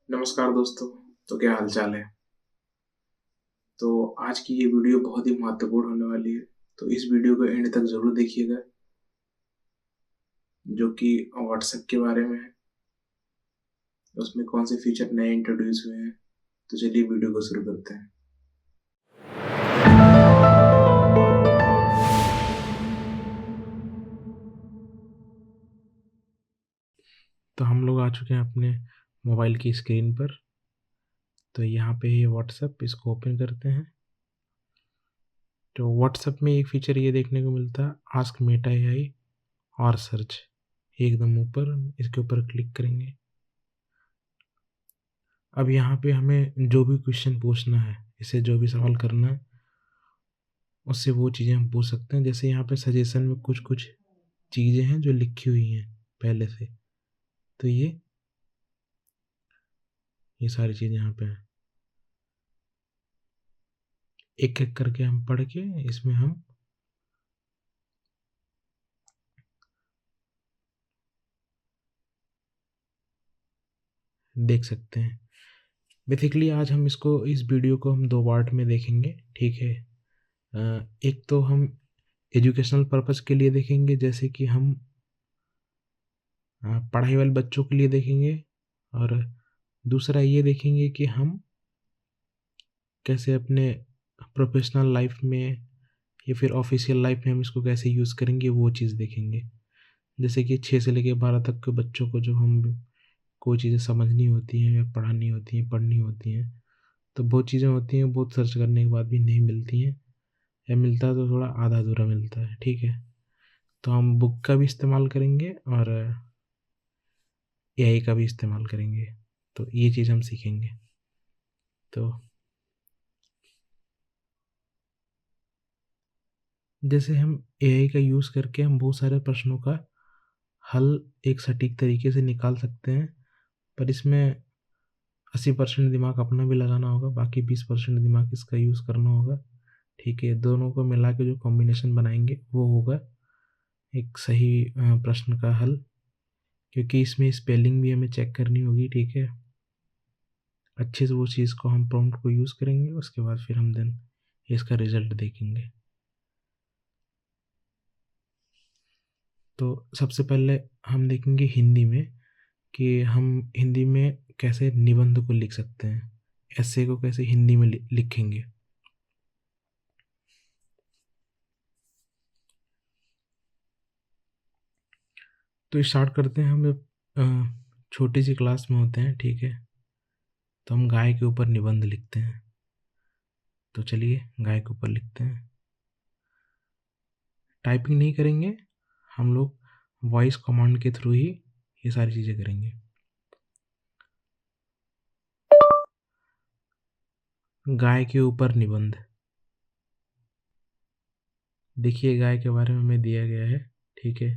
नमस्कार दोस्तों। तो क्या हाल चाल है? तो आज की ये वीडियो बहुत ही महत्वपूर्ण होने वाली है। तो इस वीडियो को एंड तक ज़रूर देखिएगा, जो कि व्हाट्सएप के बारे में है। उसमें कौन से फीचर नए इंट्रोड्यूस हुए हैं। तो चलिए वीडियो को शुरू करते हैं। तो हम लोग आ चुके हैं अपने मोबाइल की स्क्रीन पर। तो यहाँ पे ये व्हाट्सएप, इसको ओपन करते हैं। तो व्हाट्सएप में एक फीचर ये देखने को मिलता है, आस्क मेटा एआई और सर्च। एकदम ऊपर इसके ऊपर क्लिक करेंगे। अब यहाँ पे हमें जो भी क्वेश्चन पूछना है, इसे जो भी सवाल करना है, उससे वो चीज़ें हम पूछ सकते हैं। जैसे यहाँ पे सजेशन में कुछ कुछ चीज़ें हैं जो लिखी हुई हैं पहले से। तो ये सारी चीज़ें यहाँ पे हैं। एक एक करके हम पढ़ के इसमें हम देख सकते हैं। बेसिकली आज हम इस वीडियो को हम दो पार्ट में देखेंगे, ठीक है। एक तो हम एजुकेशनल पर्पज़ के लिए देखेंगे, जैसे कि हम पढ़ाई वाले बच्चों के लिए देखेंगे। और दूसरा ये देखेंगे कि हम कैसे अपने प्रोफेशनल लाइफ में या फिर ऑफिशियल लाइफ में हम इसको कैसे यूज़ करेंगे, वो चीज़ देखेंगे। जैसे कि 6 से लेके 12 तक के बच्चों को जो हम कोई चीज़ें समझनी होती हैं या पढ़ानी होती हैं, पढ़नी होती हैं, तो बहुत चीज़ें होती हैं, बहुत सर्च करने के बाद भी नहीं मिलती हैं, या मिलता है तो थोड़ा आधा-अधूरा मिलता है, ठीक है। तो हम बुक का भी इस्तेमाल करेंगे और एआई का भी इस्तेमाल करेंगे। तो ये चीज़ हम सीखेंगे। तो जैसे हम एआई का यूज़ करके हम बहुत सारे प्रश्नों का हल एक सटीक तरीके से निकाल सकते हैं, पर इसमें 80% दिमाग अपना भी लगाना होगा, बाकी 20% दिमाग इसका यूज़ करना होगा, ठीक है। दोनों को मिला के जो कॉम्बिनेशन बनाएंगे वो होगा एक सही प्रश्न का हल, क्योंकि इसमें स्पेलिंग भी हमें चेक करनी होगी, ठीक है। अच्छे से वो चीज़ को हम प्रॉम्प्ट को यूज़ करेंगे, उसके बाद फिर हम देन इसका रिजल्ट देखेंगे। तो सबसे पहले हम देखेंगे हिंदी में कि हम हिंदी में कैसे निबंध को लिख सकते हैं, ऐसे को कैसे हिंदी में लिखेंगे। तो स्टार्ट करते हैं। हम जब छोटी सी क्लास में होते हैं, ठीक है, तो हम गाय के ऊपर निबंध लिखते हैं। तो चलिए गाय के ऊपर लिखते हैं। टाइपिंग नहीं करेंगे हम लोग, वॉइस कमांड के थ्रू ही ये सारी चीज़ें करेंगे। गाय के ऊपर निबंध। देखिए गाय के बारे में हमें दिया गया है, ठीक है,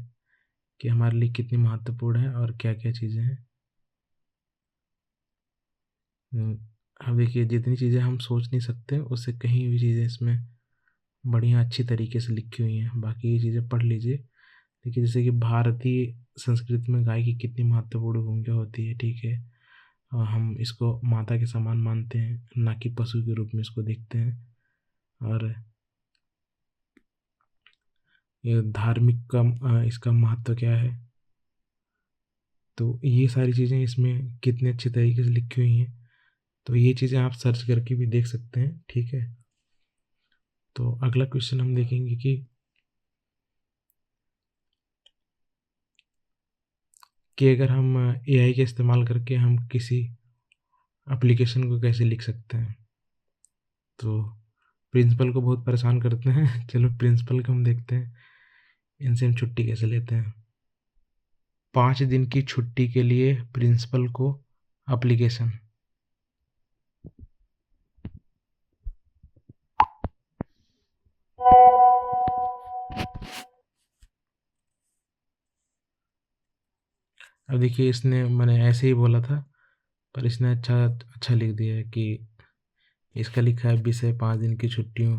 कि हमारे लिए कितनी महत्वपूर्ण है और क्या क्या चीज़ें हैं। अब देखिए जितनी चीज़ें हम सोच नहीं सकते, उससे कहीं भी चीज़ें इसमें बढ़िया अच्छी तरीके से लिखी हुई हैं। बाकी ये चीज़ें पढ़ लीजिए। देखिए जैसे कि भारतीय संस्कृति में गाय की कितनी महत्वपूर्ण भूमिका होती है, ठीक है। हम इसको माता के समान मानते हैं, ना कि पशु के रूप में इसको देखते हैं। और ये धार्मिक का इसका महत्व क्या है, तो ये सारी चीज़ें इसमें कितने अच्छे तरीके से लिखी हुई हैं। तो ये चीज़ें आप सर्च करके भी देख सकते हैं, ठीक है। तो अगला क्वेश्चन हम देखेंगे कि अगर हम एआई का इस्तेमाल करके हम किसी एप्लीकेशन को कैसे लिख सकते हैं। तो प्रिंसिपल को बहुत परेशान करते हैं चलो प्रिंसिपल को हम देखते हैं, इनसे हम छुट्टी कैसे लेते हैं। 5 दिन की छुट्टी के लिए प्रिंसिपल को एप्लीकेशन। अब देखिए इसने, मैंने ऐसे ही बोला था, पर इसने अच्छा अच्छा लिख दिया है कि इसका लिखा है विषय 5 दिन की छुट्टियों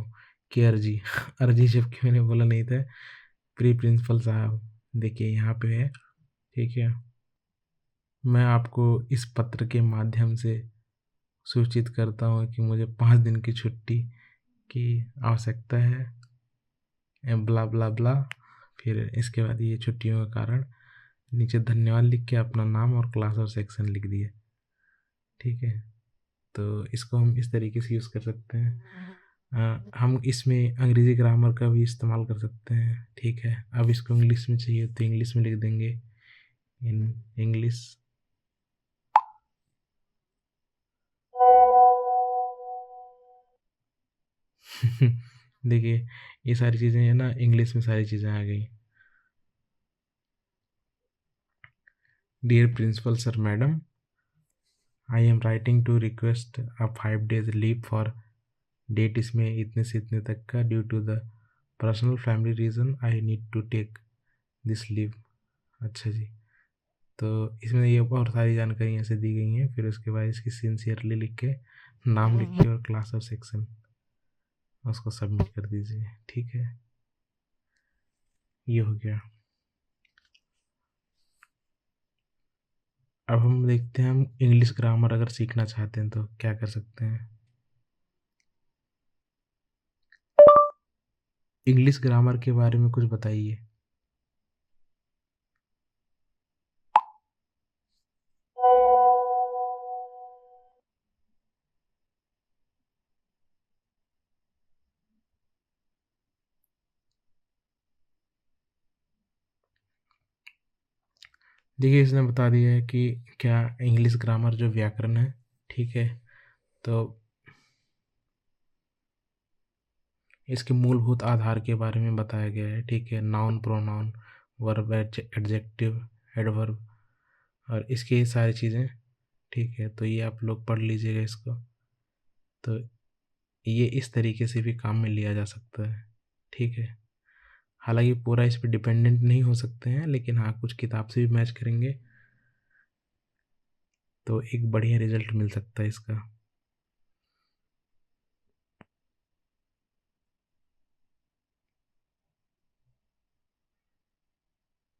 की अर्जी अर्जी जबकि मैंने बोला नहीं था। प्री प्रिंसिपल साहब देखिए यहाँ पे है, ठीक है। मैं आपको इस पत्र के माध्यम से सूचित करता हूँ कि मुझे 5 दिन की छुट्टी की आवश्यकता है, ब्ला ब्ला ब्ला। फिर इसके बाद ये छुट्टियों का कारण, नीचे धन्यवाद लिख के अपना नाम और क्लास और सेक्शन लिख दिए। ठीक है, तो इसको हम इस तरीके से यूज़ कर सकते हैं। हम इसमें अंग्रेजी ग्रामर का भी इस्तेमाल कर सकते हैं। ठीक है, अब इसको इंग्लिश में चाहिए तो इंग्लिश में लिख देंगे, इन इंग्लिश। देखिए, ये सारी चीज़ें है ना, इंग्लिश में सारी चीज़ें आ गई। Dear principal sir madam, I am writing to request a 5 days leave for date इसमें इतने से इतने तक का, due to the personal family reason I need to take this leave. अच्छा जी, तो इसमें ये बहुत सारी जानकारी ऐसे दी गई हैं। फिर उसके बाद इसकी सिंसियरली लिख के, नाम लिख के और क्लास और सेक्शन, उसको सबमिट कर दीजिए। ठीक है, ये हो गया। अब हम देखते हैं, हम इंग्लिश ग्रामर अगर सीखना चाहते हैं तो क्या कर सकते हैं। इंग्लिश ग्रामर के बारे में कुछ बताइए। देखिए, इसने बता दिया है कि क्या इंग्लिश ग्रामर जो व्याकरण है, ठीक है, तो इसके मूलभूत आधार के बारे में बताया गया है। ठीक है, noun, pronoun, verb, adjective, adverb, और इसकी ये सारी चीज़ें। ठीक है, तो ये आप लोग पढ़ लीजिएगा इसको। तो ये इस तरीके से भी काम में लिया जा सकता है। ठीक है, हालांकि पूरा इस पर डिपेंडेंट नहीं हो सकते हैं, लेकिन हाँ, कुछ किताब से भी मैच करेंगे तो एक बढ़िया रिजल्ट मिल सकता है इसका।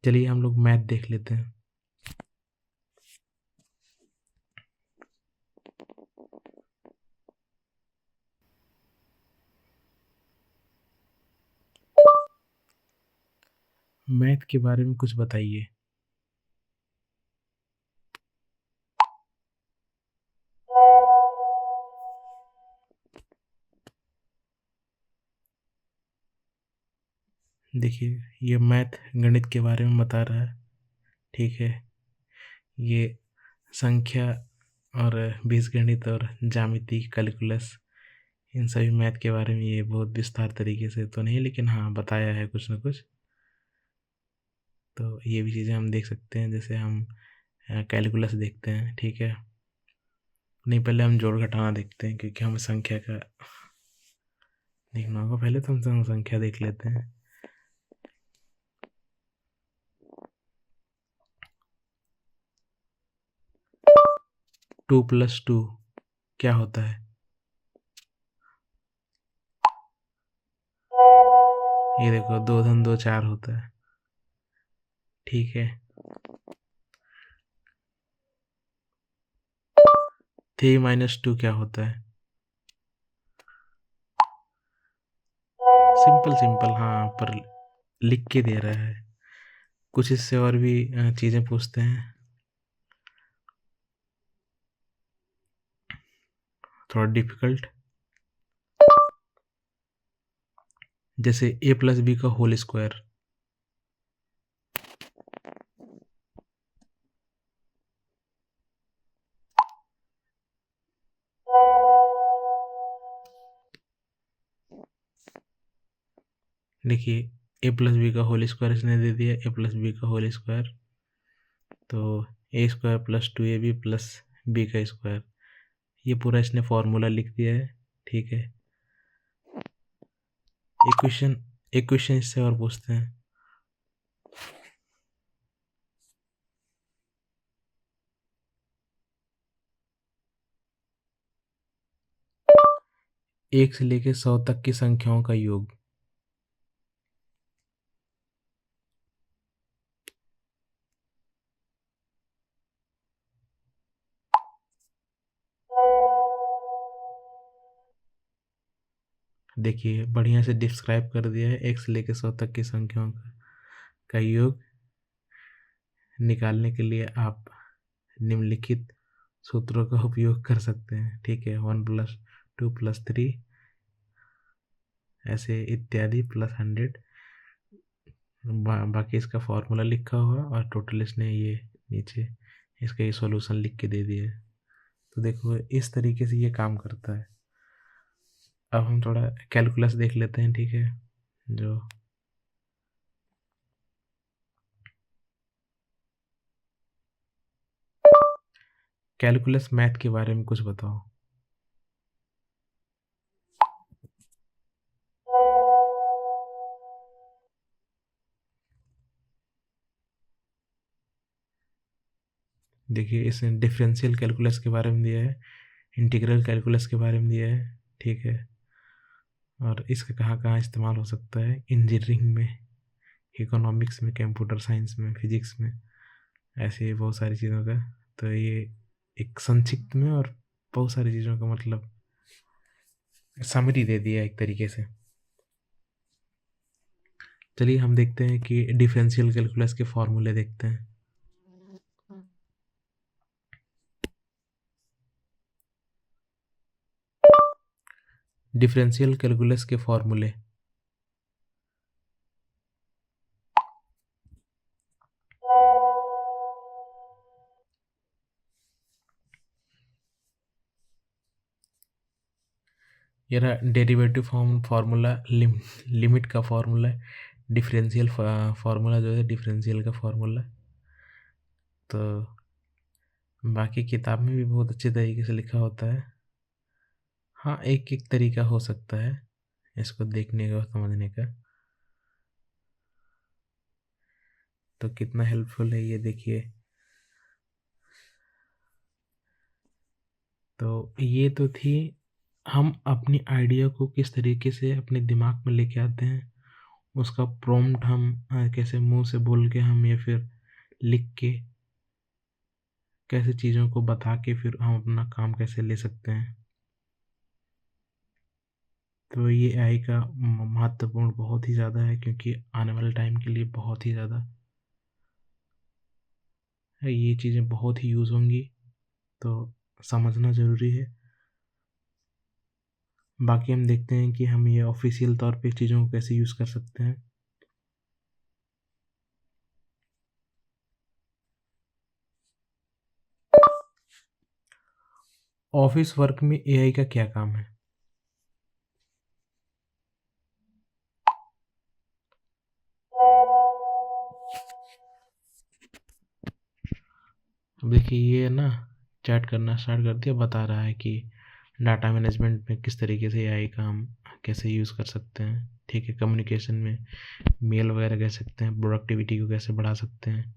चलिए हम लोग मैथ देख लेते हैं। मैथ के बारे में कुछ बताइए। देखिए, ये मैथ गणित के बारे में बता रहा है। ठीक है, ये संख्या और बीजगणित और ज्यामिति, कैलकुलस, इन सभी मैथ के बारे में ये बहुत विस्तार तरीके से तो नहीं, लेकिन हाँ बताया है कुछ ना कुछ। तो ये भी चीज़ें हम देख सकते हैं, जैसे हम कैलकुलस देखते हैं। ठीक है, नहीं, पहले हम जोड़ घटाना देखते हैं, क्योंकि हमें संख्या का देखना होगा। पहले तो हम संख्या देख लेते हैं। 2 + 2 क्या होता है? ये देखो, 2 धन 2 4 होता है। ठीक है, 3 - 2 क्या होता है? सिंपल सिंपल, हाँ, पर लिख के दे रहा है। कुछ इससे और भी चीज़ें पूछते हैं, थोड़ा डिफिकल्ट, जैसे a + b का होल स्क्वायर। देखिए, a + b का होल स्क्वायर इसने दे दिया, a + b का होल स्क्वायर, तो a² + 2ab + b का स्क्वायर, ये पूरा इसने फॉर्मूला लिख दिया है। ठीक है, एक क्वेश्चन इससे और पूछते हैं। एक से लेकर 100 तक की संख्याओं का योग। देखिए बढ़िया से डिस्क्राइब कर दिया है। एक से लेकर 100 तक की संख्याओं का योग निकालने के लिए आप निम्नलिखित सूत्रों का उपयोग कर सकते हैं। ठीक है, 1+2+3 ऐसे इत्यादि +100। बाकी इसका फॉर्मूला लिखा हुआ और टोटल इसने ये नीचे इसका ये सॉल्यूशन लिख के दे दिया है। तो देखो इस तरीके से ये काम करता है। अब हम थोड़ा कैलकुलस देख लेते हैं। ठीक है, जो कैलकुलस मैथ के बारे में कुछ बताओ। देखिए इसने डिफरेंशियल कैलकुलस के बारे में दिया है, इंटीग्रल कैलकुलस के बारे में दिया है। ठीक है, और इसका कहाँ कहाँ इस्तेमाल हो सकता है, इंजीनियरिंग में, इकोनॉमिक्स में, कंप्यूटर साइंस में, फिजिक्स में, ऐसे ही बहुत सारी चीज़ों का। तो ये एक संक्षिप्त में और बहुत सारी चीज़ों का मतलब समरी दे दिया एक तरीके से। चलिए हम देखते हैं कि डिफरेंशियल कैलकुलस के फॉर्मूले देखते हैं। डिफरेंशियल कैलकुलस के फॉर्मूले। ये रहा डेरिवेटिव फार्मूला, लिमिट का फार्मूला, डिफरेंशियल फार्मूला जो है डिफरेंशियल का फार्मूला। तो बाकी किताब में भी बहुत अच्छे तरीके से लिखा होता है। हाँ, एक एक तरीका हो सकता है इसको देखने का और समझने का। तो कितना हेल्पफुल है ये देखिए। तो ये तो थी हम अपनी आइडिया को किस तरीके से अपने दिमाग में लेके आते हैं, उसका प्रॉम्प्ट हम कैसे मुंह से बोल के हम या फिर लिख के कैसे चीज़ों को बता के फिर हम अपना काम कैसे ले सकते हैं। तो ये एआई का महत्वपूर्ण बहुत ही ज़्यादा है, क्योंकि आने वाले टाइम के लिए बहुत ही ज़्यादा ये चीज़ें बहुत ही यूज़ होंगी, तो समझना ज़रूरी है। बाकी हम देखते हैं कि हम ये ऑफिशियल तौर पे चीज़ों को कैसे यूज़ कर सकते हैं। ऑफिस वर्क में एआई का क्या काम है? अब देखिए ये ना चैट करना स्टार्ट कर दिया, बता रहा है कि डाटा मैनेजमेंट में किस तरीके से एआई का हम कैसे यूज़ कर सकते हैं। ठीक है, कम्युनिकेशन में मेल वगैरह कह सकते हैं, प्रोडक्टिविटी को कैसे बढ़ा सकते हैं।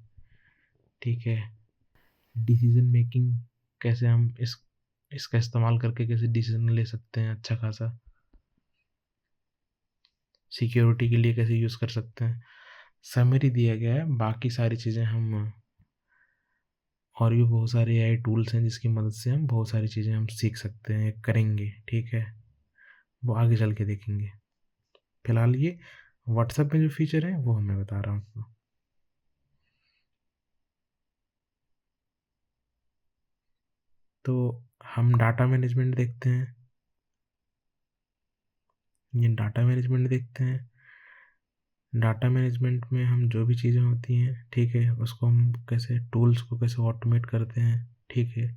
ठीक है, डिसीजन मेकिंग कैसे हम इसका इस्तेमाल करके कैसे डिसीजन ले सकते हैं अच्छा खासा, सिक्योरिटी के लिए कैसे यूज़ कर सकते हैं। समरी दिया गया है, बाकी सारी चीज़ें हम और भी बहुत सारे एआई टूल्स हैं जिसकी मदद से हम बहुत सारी चीज़ें हम सीख सकते हैं, करेंगे। ठीक है, वो आगे चल के देखेंगे। फिलहाल ये व्हाट्सएप में जो फीचर है वो मैं बता रहा हूँ आपको। तो हम डाटा मैनेजमेंट देखते हैं, ये डाटा मैनेजमेंट देखते हैं। डाटा मैनेजमेंट में हम जो भी चीज़ें होती हैं, ठीक है, उसको हम कैसे टूल्स को कैसे ऑटोमेट करते हैं। ठीक है,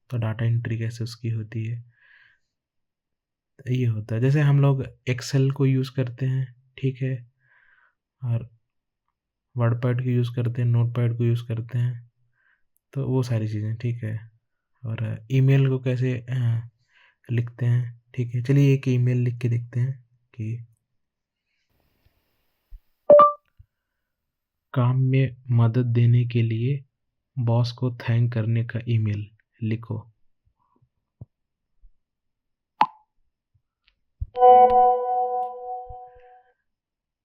तो डाटा एंट्री कैसे उसकी होती है, तो ये होता है। जैसे हम लोग एक्सेल को यूज़ करते हैं, ठीक है, और वर्ड पैड को यूज़ करते हैं, नोट पैड को यूज़ करते हैं, तो वो सारी चीज़ें। ठीक है, और ईमेल को कैसे लिखते हैं। ठीक है, चलिए एक ईमेल लिख के देखते हैं कि काम में मदद देने के लिए बॉस को थैंक करने का ईमेल लिखो।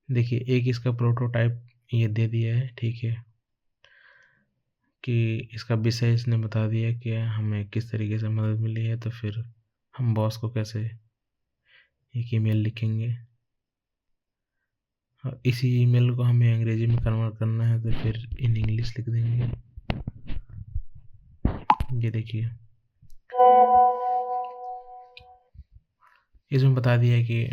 देखिए एक इसका प्रोटोटाइप ये दे दिया है। ठीक है, कि इसका विषय इसने बता दिया कि हमें किस तरीके से मदद मिली है, तो फिर हम बॉस को कैसे एक ईमेल लिखेंगे और इसी ईमेल को हमें अंग्रेजी में कन्वर्ट करना है, तो फिर इन इंग्लिश लिख देंगे। ये देखिए, इसमें बता दिया है कि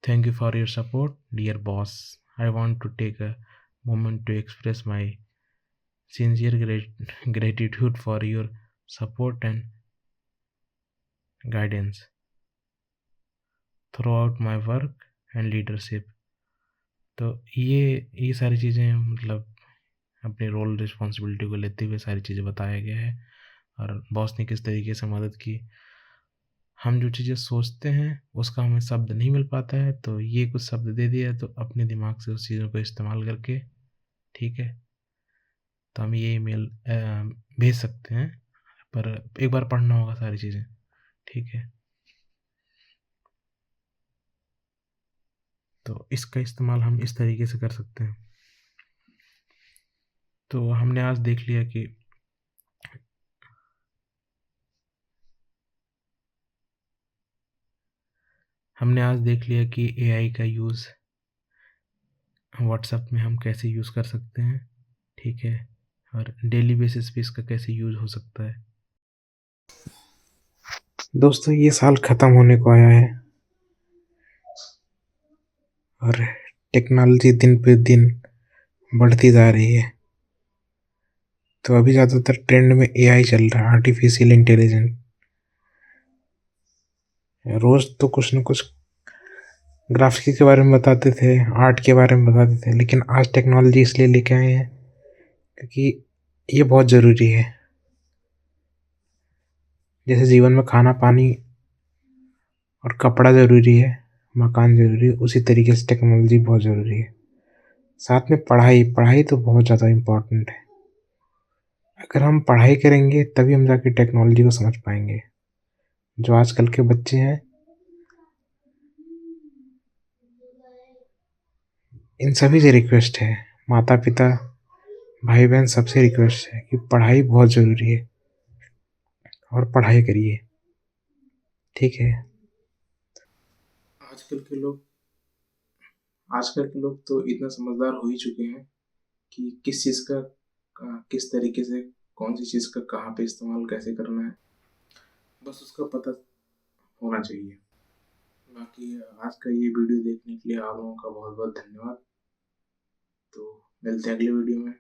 thank you for your support dear boss, I want to take a moment to express my sincere gratitude for your support and guidance throughout my work and leadership। तो ये सारी चीज़ें मतलब अपनी रोल रिस्पॉन्सिबिलिटी को लेते हुए सारी चीज़ें बताया गया है, और बॉस ने किस तरीके से मदद की। हम जो चीज़ें सोचते हैं उसका हमें शब्द नहीं मिल पाता है, तो ये कुछ शब्द दे दिया, तो अपने दिमाग से उस चीज़ों को इस्तेमाल करके, ठीक है, तो हम ये ईमेल भेज सकते हैं, पर एक बार पढ़ना होगा सारी चीज़ें, ठीक है। तो इसका इस्तेमाल हम इस तरीके से कर सकते हैं। तो हमने आज देख लिया कि एआई का यूज़ व्हाट्सएप में हम कैसे यूज़ कर सकते हैं, ठीक है, और डेली बेसिस पे इसका कैसे यूज़ हो सकता है। दोस्तों, ये साल ख़त्म होने को आया है और टेक्नोलॉजी दिन पे दिन बढ़ती जा रही है। तो अभी ज़्यादातर ट्रेंड में एआई चल रहा है, आर्टिफिशियल इंटेलिजेंस। रोज़ तो कुछ न कुछ ग्राफिक्स के बारे में बताते थे, आर्ट के बारे में बताते थे, लेकिन आज टेक्नोलॉजी इसलिए लेके आए हैं क्योंकि ये बहुत ज़रूरी है। जैसे जीवन में खाना पानी और कपड़ा ज़रूरी है, मकान ज़रूरी है, उसी तरीके से टेक्नोलॉजी बहुत ज़रूरी है। साथ में पढ़ाई तो बहुत ज़्यादा इम्पोर्टेंट है। अगर हम पढ़ाई करेंगे तभी हम जाके टेक्नोलॉजी को समझ पाएंगे। जो आजकल के बच्चे हैं, इन सभी से रिक्वेस्ट है, माता पिता भाई बहन सबसे रिक्वेस्ट है कि पढ़ाई बहुत ज़रूरी है और पढ़ाई करिए, ठीक है। आजकल के लोग तो इतना समझदार हो ही चुके हैं कि किस चीज़ का किस तरीके से, कौन सी चीज़ का कहाँ पे इस्तेमाल कैसे करना है, बस उसका पता होना चाहिए। बाकी आज का ये वीडियो देखने के लिए आप लोगों का बहुत बहुत धन्यवाद। तो मिलते हैं अगले वीडियो में।